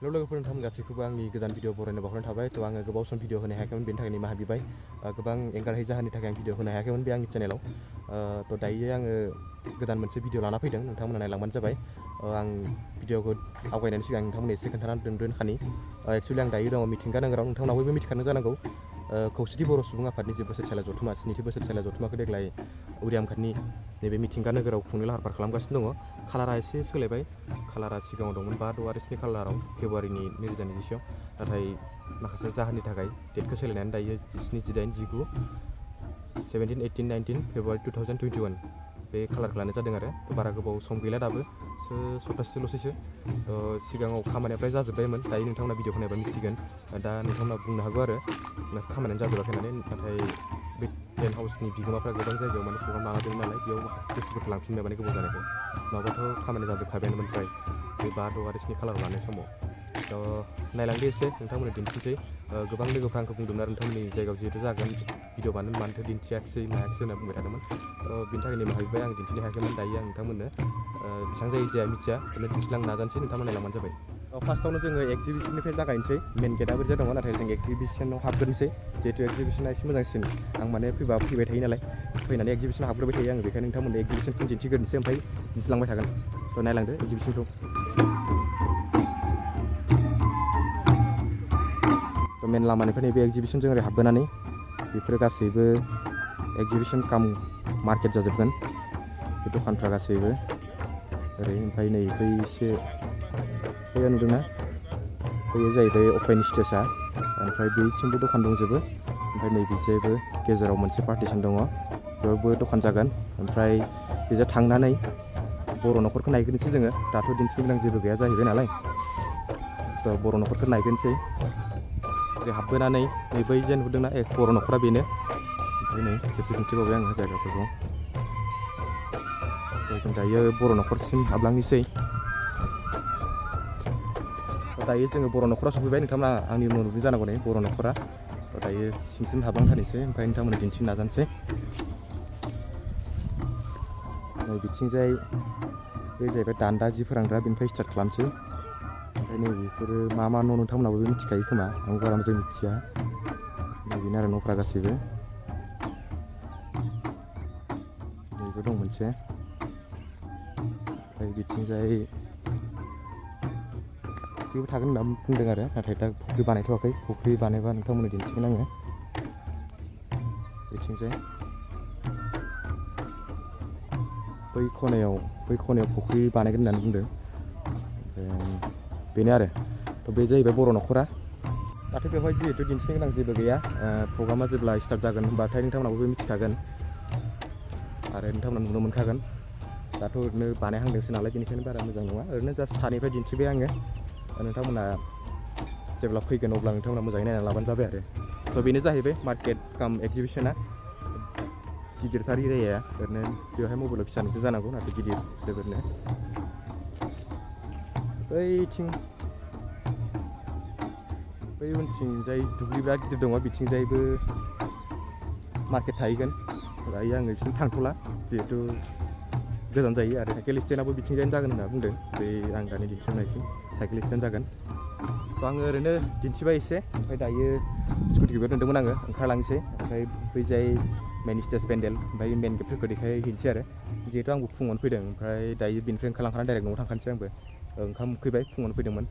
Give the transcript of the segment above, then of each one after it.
लोगोफोर नोंथांमोन गासैखौबो आंनि गोदान भिडिअ बरायनो बावहरनाय थाबाय। थ' आङो गोबाव सम भिडिअ होनो हायाखैमोन, बेनि थाखाय निमाहा बिबाय। गोबां एंगारहायै जाहोननि थाखाय आं भिडिअ होनो हायाखैमोन बे आंनि चेनेलाव। थ' दायो आङो गोदान मोनसे भिडिअ लाना फैदों, नोंथांमोना नायलांबानो जाबाय। आं भिडिअखौ आवगायनायनि सिगां नोंथांमोननो एसे खोन्थानानै दोनखानि। एक्सुवेलि आं दायो दङ मिथिंगा नोगोराव। नोंथांमोना बयबो मिथिखानो जानांगौ, खौसेथि बर' सुबुं आफादनि जे बोसोरसालिया जथुम्मा, 9थि बोसोरसालिया जथुम्माखौ देग्लाय उरियामघाटनि नैबे मिथिंगा नोगोराव खुंनो लाहार फाहार खालामगासिनो दङ। कालारा एसे सोलायबाय, कालारा सिगाङाव दंमोन 5 आरो 7 खालाराव फेब्रुवारिनि 2020आव, नाथाय माखासे जाहोननि थाखाय डेटखौ सोलायनानै दायो 17, 18, 19, 17, 18, 19 फेब्रुवारि 2021 बे खालारखौ लानाय जादों आरो। बारा गोबाव सम गैला, दाबो सप्तासेल'सैसो। सिगाङाव खामानिया फ्राय जाजोब्बायमोन, दायो नोंथांमोना भिडिअखौ नायबा मिथिगोन। दा नोंथांमोना बुंनो हागौ आरो खामानियानो जाजोबाखै होननानै, नाथाय बे टेन्ट हाउसनि बिगोमाफ्रा गोबां जायगायाव माने प्रग्राम लाना दोंमोन नालाय, बेयाव माखासे बुस्थुफोरखौ लांफिनबाय माने गोबाव जानायखाय। नङाबाथ' खामानिया जाजोबखाबायानोमोन फ्राय बे 5, 6 आरो 7 खालाराव लानाय समाव। नायलांदो एसे, नोंथांमोननो दिन्थिनोसै। गोबां लोगोफ्रा आंखौ बुंदोंमोन आरो नोंथांमोननि जायगायाव जिहेथु जागोन भिडिअ मानोथो दिन्थियाखिसै मायाखिसै होनना बुंबाय थादोंमोन। बिनि थाखाय निमाहा बिबाय, आं दिन्थिनो हायाखैमोन। दायो आं नोंथांमोननो बेसेबां जायो जाया मिथिया, ओरैनो दिन्थिलांनो नाजानोसै, नोंथांमोना नायलांबानो जाबाय। फार्स्टआवनो जोङो एक्जिबिसननिफ्राय जागायनोसै। मेन गेटआ बोरैजा दङ, नाथाय जों एक्जिबिसनाव हाबग्रोनोसै। जिहेतु एक्जिबिसना एसे मोजांसिन, आं माने फैबाय थायो नालाय, फैनानै एक्जिबिसनाव हाबग्रोबाय थायो आङो, बेखायनो नोंथांमोननो एक्जिबिसनखौ दिन्थिग्रोनोसै, ओमफ्राय दिन्थिलांबाय थागोन। थ' नायलांदो एक्जिबिसनखौ। मेन लामानिफ्राय नैबे एक्जिबिसनजों ओरै हाबबोनानै बेफोरो गासैबो एक्जिबिसन काम मार्केट जाजोबगोन, बे दखानफ्रा गासैबो ओरै। ओमफ्राय नै बैसे बैया नुदोंना, बैयो जाहैबाय अपेन स्टेजआ, ओमफ्राय बैथिंबो दखान दंजोबो। ओमफ्राय नैबेजायबो गेजेराव मोनसे पार्टिसन दङ, बेयावबो दखान जागोन। ओमफ्राय बेजों थांनानै बर' न'खरखौ नायग्रोनोसै जोङो। दाथ' दिन्थिनो गोनां जेबो गैया जाहैबाय नालाय, थ' बर' न'खरखौ नायग्रोनोसै। ओरै हाबबोनानै नै बै जे नुदोंना बर' न'खरा बेनो। ओमफ्राय नै खेबसे दिन्थिबावबाय आङो जायगाफोरखौ। जों दायो बर' न'खरसिम हाबलांनोसै। दायो जोङो बर' न'खरा सफैबाय, नोंथांमोना आंनि उनाव नुदों जानांगौ नै बर' न'खरा। दायो सिंसिम हाबलांथारनोसै, ओमफ्राय नोंथांमोननो दिन्थिनो नाजानोसै। नै बिथिंजाय बे जाहैबाय दान्दा जि फोरानग्रा, बेनिफ्राय स्टार्ट खालामसै। ओमफ्राय नैबेफोरो मा न' नोंथांमोनाबो मिथिखायो खोमा, आं बारा मोजां मिथिया। नैबेनो आरो न'फ्रा गासैबो। नैबो दं मोनसे, ओमफ्राय बिथिंजाय फुख्रिबो थागोन होनना बुंदों आरो, नाथाय दा फुख्रि बानायथ'वाखै। फुख्रि बानायबा नोंथांमोननो दिन्थिगोन आङो। बिथिंजाय बै खनायाव फुख्रि बानायगोन होननानै बुंदों। बेनो आरो। थ' बे जाहैबाय बर' न'खरा। दाथ' बेवहाय जिहेथु दिन्थिनो गोनां जेबो गैया, प्रग्रामा जेब्ला स्टार्ट जागोन होनबाथाय नोंथांमोनाबो मिथिखागोन आरो नोंथांमोना नुनो मोनखागोन। दाथ' ओरैनो बानायहांदोंसो नालाय, बेनिखायनो बारा मोजां नङा। ओरैनो जास्ट सानिफ्राय दिन्थिबाय आङो। नोंथांमोना जेब्ला फैगोन अब्ला नोंथांमोना मोजाङै नायना लाबानो जाबाय आरो। थ' बेनो जाहैबाय मार्केट काम एक्जिबिसना। गिदिरथार एरियाया, ओरैनो बेवहाय मबाइलाव फिसा नुदों जानांगौ, नाथाय गिदिर जोबोरनो। बैथिं बै उनथिंजाय दुब्लि बिराद गिदिर दङ, बिथिंजायबो मार्केट थाहैगोन। दायो आङो बिसिम थांथ'ला, जिहेथु गोजान जायो आरो। साइकेल स्टेन्डआबो बिथिंजायनो जागोन होनना बुंदों, बे आं दानि दिन्थिनायथिं साइकेल स्टेन्ड जागोन। स' आङो ओरैनो दिन्थिबाय एसे, ओमफ्राय दायो स्कुटिखौ बेयाव दोनदोंमोन आङो, ओंखारलांनोसै। ओमफ्राय बैजाय मेन स्टेज पेन्डेल, ओमफ्राय मेन गेटफोरखौ देखायहैनोसै आरो। जिहेतु आंबो फुङावनो फैदों, ओमफ्राय दायो बेनिफ्राय ओंखारलांखानानै डाइरेक्ट न'आव थांखानोसै आंबो। ओंखाम उखैबाय, फुङावनो फैदोंमोन।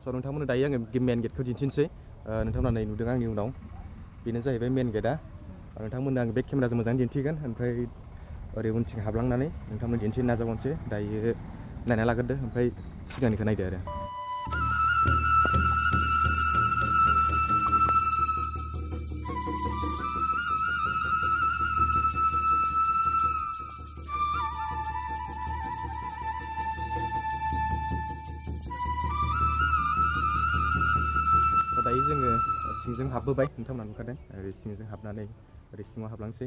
स' नोंथांमोननो दायो आङो मेन गेटखौ दिन्थिनोसै। नोंथांमोना नै नुदों आंनि उनाव, बेनो जाहैबाय मेन गेटआ। नोंथांमोननो आं बे केमेराजों मोजाङै दिन्थिगोन, ओमफ्राय ओरै उनथिं हाबलांनानै नोंथांमोन दिन्थिनो नाजाबावनोसै। दायो नायना लाग्रोदो, ओमफ्राय सिगांनिखौ नायदो आरो। दायो जोङो सिंजों हाबबोबाय, नोंथांमोना नुखादों। ओरै सिंजों हाबनानै ओरै सिङाव हाबलांसै।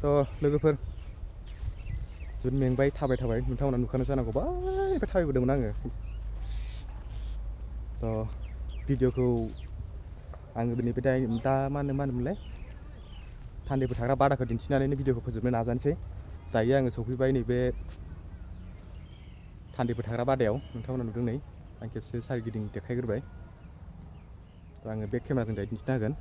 थ' लोगोफोर जोबोद मेंबाय थाबाय नोंथांमोना नुखानो जानांगौ बायबो थाबायबोदोंमोन आङो थ' भिडिअखौ आङो बेनिफ्राय दा मा होनोमोनलाय थान्दैफोर थाग्रा बादाखौ दिन्थिनानैनो भिडिअखौ फोजोबनो नाजानोसै दायो आङो सफैबाय नैबे थान्दैफोर थाग्रा बादायाव नोंथांमोना नुदों नै आं खेबसे सारिगिदिं देखायग्रोबाय थ' आङो बेक केमेराजों दायो दिन्थिना होगोन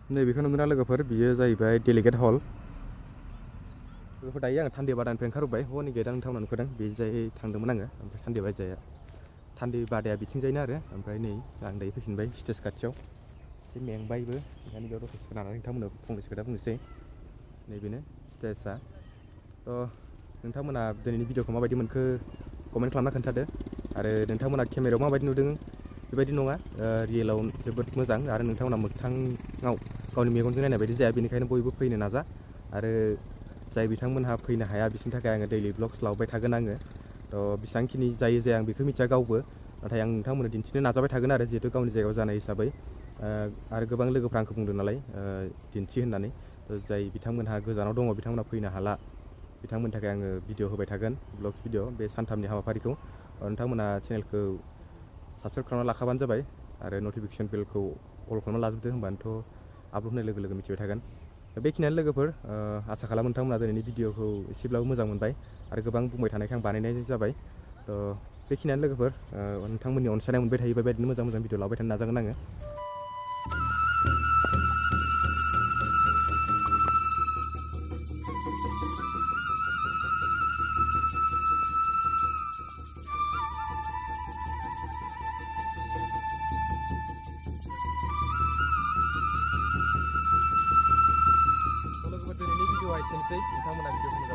नैबेखौ नुदोंना लोगोफोर बियो जाहैबाय डेलिगेट हल लोगोफोर दायो आङो थान्दै बादानिफ्राय ओंखारबोबाय हरनि गेटआ नोंथांमोना नुखादों बेजाय थांदोंमोन आङो ओमफ्राय थान्दै बादाया बिथिंजायनो आरो ओमफ्राय नै आं दायो फैफिनबाय स्टेज खाथियाव एसे मेंबायबो ओंखायनो बेयाव दसे खोनानानै नोंथांमोननो फंनैसो खोथा बुंनोसै नैबेनो स्टेजआ थ' नोंथांमोना दिनैनि भिडिअखौ माबायदि मोनखो कमेन्ट खालामना खोन्थादो आरो नोंथांमोना केमेरायाव माबायदि नुदों बेबायदि नङा रियेलाव जोबोद मोजां आरो नोंथांमोना मोगथाङाव गावनि मेगनजों नायनाय बायदि जाया बेनिखायनो बयबो फैनो नाजा आरो जाय बिथांमोनहा फैनो हाया बिसोरनि थाखाय आङो दैलि ब्लग्स लाबोबाय थागोन आङो थ' बेसेबांखिनि जायो जाया आं बेखौ मिथिया गावबो नाथाय आं नोंथांमोननो दिन्थिनो नाजाबाय थागोन आरो जिहेतु गावनि जायगायाव जानाय हिसाबै आरो गोबां लोगोफ्रा आंखौ बुंदों नालाय दिन्थि होननानै जाय बिथांमोनहा गोजानाव दङ बिथांमोनहा फैनो हाला बिथांमोननि थाखाय आङो भिडिअ होबाय थागोन ब्लग्स भिडिअ बे सानथामनि हाबाफारिखौ नोंथांमोना चेनेलखौ साबस्क्राइब खालामना लाखाबानो जाबाय आरो नटिफिकेसन बेलखौ अल खालामना लाजोबदो होनबानोथ' आपल'ड होनाय लोगो लोगो मिथिबाय थागोन बेखिनियानो लोगोफोर आसा खालामो नोंथांमोना दिनैनि भिडिअखौ एसेब्लाबो मोजां मोनबाय आरो गोबां बुंबाय थानायखाय आं बानायनाय जाबाय बेखिनियानो लोगोफोर नोंथांमोननि अनसायनाय मोनबाय थायोबा बेबायदिनो मोजां भिडिअ लाबाय थानो नाजागोन आङो लोगोफोर दिनैनि भिडिअआ एसेनोसै नोंथांमोना भिडिअखौ